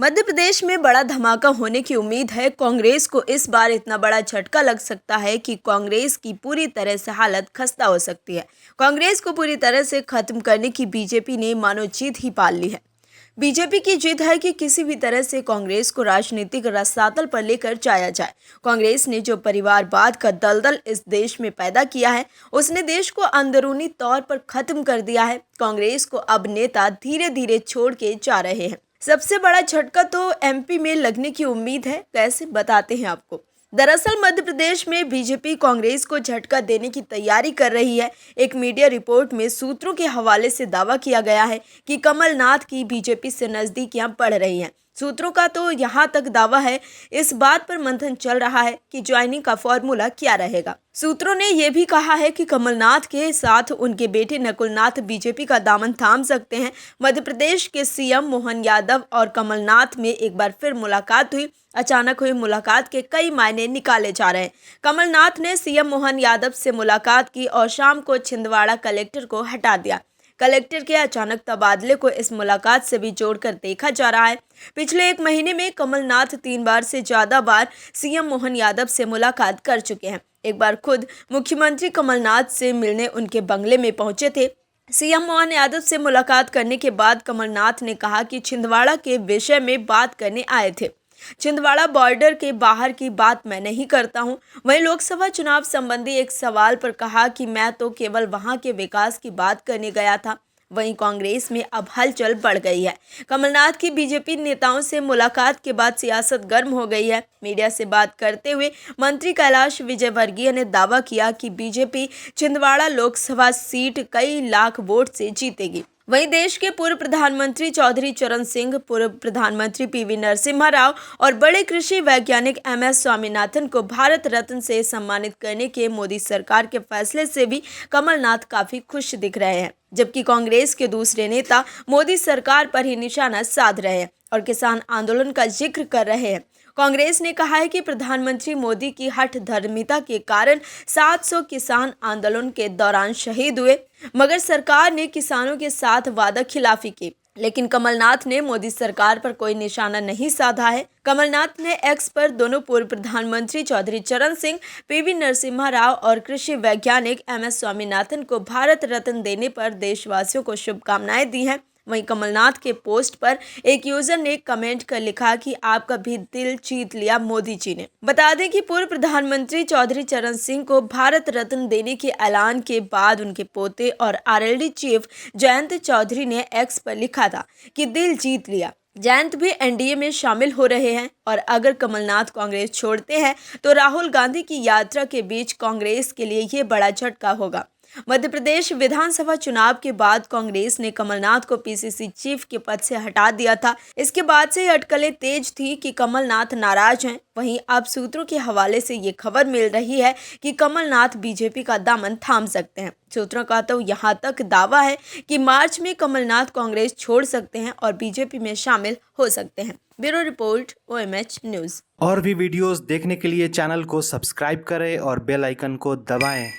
मध्य प्रदेश में बड़ा धमाका होने की उम्मीद है। कांग्रेस को इस बार इतना बड़ा झटका लग सकता है कि कांग्रेस की पूरी तरह से हालत खस्ता हो सकती है। कांग्रेस को पूरी तरह से खत्म करने की बीजेपी ने मानो जीत ही पाल ली है। बीजेपी की जीत है कि किसी भी तरह से कांग्रेस को राजनीतिक रसातल पर लेकर जाया जाए। कांग्रेस ने जो परिवारवाद का दलदल इस देश में पैदा किया है, उसने देश को अंदरूनी तौर पर खत्म कर दिया है। कांग्रेस को अब नेता धीरे धीरे छोड़ के जा रहे हैं। सबसे बड़ा झटका तो एमपी में लगने की उम्मीद है। कैसे, बताते हैं आपको। दरअसल मध्य प्रदेश में बीजेपी कांग्रेस को झटका देने की तैयारी कर रही है। एक मीडिया रिपोर्ट में सूत्रों के हवाले से दावा किया गया है कि कमलनाथ की बीजेपी से नजदीकियां बढ़ रही हैं। सूत्रों का तो यहाँ तक दावा है, इस बात पर मंथन चल रहा है कि ज्वाइनिंग का फॉर्मूला क्या रहेगा। सूत्रों ने यह भी कहा है कि कमलनाथ के साथ उनके बेटे नकुलनाथ बीजेपी का दामन थाम सकते हैं। मध्य प्रदेश के सीएम मोहन यादव और कमलनाथ में एक बार फिर मुलाकात हुई। अचानक हुई मुलाकात के कई मायने निकाले जा रहे हैं। कमलनाथ ने सीएम मोहन यादव से मुलाकात की और शाम को छिंदवाड़ा कलेक्टर को हटा दिया। कलेक्टर के अचानक तबादले को इस मुलाकात से भी जोड़कर देखा जा रहा है। पिछले एक महीने में कमलनाथ 3 बार से ज्यादा बार सीएम मोहन यादव से मुलाकात कर चुके हैं। एक बार खुद मुख्यमंत्री कमलनाथ से मिलने उनके बंगले में पहुंचे थे। सीएम मोहन यादव से मुलाकात करने के बाद कमलनाथ ने कहा कि छिंदवाड़ा के विषय में बात करने आए थे। छिंदवाड़ा बॉर्डर के बाहर की बात मैं नहीं करता हूं। वहीं लोकसभा चुनाव संबंधी एक सवाल पर कहा कि मैं तो केवल वहां के विकास की बात करने गया था। वहीं कांग्रेस में अब हलचल बढ़ गई है। कमलनाथ की बीजेपी नेताओं से मुलाकात के बाद सियासत गर्म हो गई है। मीडिया से बात करते हुए मंत्री कैलाश विजयवर्गीय ने दावा किया कि बीजेपी छिंदवाड़ा लोकसभा सीट कई लाख वोट से जीतेगी। वहीं देश के पूर्व प्रधानमंत्री चौधरी चरण सिंह, पूर्व प्रधानमंत्री पीवी नरसिम्हा राव और बड़े कृषि वैज्ञानिक एमएस स्वामीनाथन को भारत रत्न से सम्मानित करने के मोदी सरकार के फैसले से भी कमलनाथ काफी खुश दिख रहे हैं। जबकि कांग्रेस के दूसरे नेता मोदी सरकार पर ही निशाना साध रहे हैं और किसान आंदोलन का जिक्र कर रहे हैं। कांग्रेस ने कहा है कि प्रधानमंत्री मोदी की हठ धर्मिता के कारण 700 किसान आंदोलन के दौरान शहीद हुए, मगर सरकार ने किसानों के साथ वादा खिलाफी की। लेकिन कमलनाथ ने मोदी सरकार पर कोई निशाना नहीं साधा है। कमलनाथ ने एक्स पर दोनों पूर्व प्रधानमंत्री चौधरी चरण सिंह, पीवी नरसिम्हा राव और कृषि वैज्ञानिक एमएस स्वामीनाथन को भारत रत्न देने पर देशवासियों को शुभकामनाएं दी हैं। वहीं कमलनाथ के पोस्ट पर एक यूजर ने कमेंट कर लिखा कि आपका भी दिल जीत लिया मोदी जी ने। बता दें कि पूर्व प्रधानमंत्री चौधरी चरण सिंह को भारत रत्न देने के ऐलान के बाद उनके पोते और आरएलडी चीफ जयंत चौधरी ने एक्स पर लिखा था कि दिल जीत लिया। जयंत भी एनडीए में शामिल हो रहे हैं और अगर कमलनाथ कांग्रेस छोड़ते हैं तो राहुल गांधी की यात्रा के बीच कांग्रेस के लिए ये बड़ा झटका होगा। मध्य प्रदेश विधानसभा चुनाव के बाद कांग्रेस ने कमलनाथ को पीसीसी चीफ के पद से हटा दिया था। इसके बाद से अटकलें तेज थी कि कमलनाथ नाराज हैं। वहीं अब सूत्रों के हवाले से ये खबर मिल रही है कि कमलनाथ बीजेपी का दामन थाम सकते हैं। सूत्रों का तो यहाँ तक दावा है कि मार्च में कमलनाथ कांग्रेस छोड़ सकते हैं और बीजेपी में शामिल हो सकते हैं। Bureau report, OMH news. और भी वीडियोस देखने के लिए चैनल को सब्सक्राइब करें और बेल आइकन को दबाएं।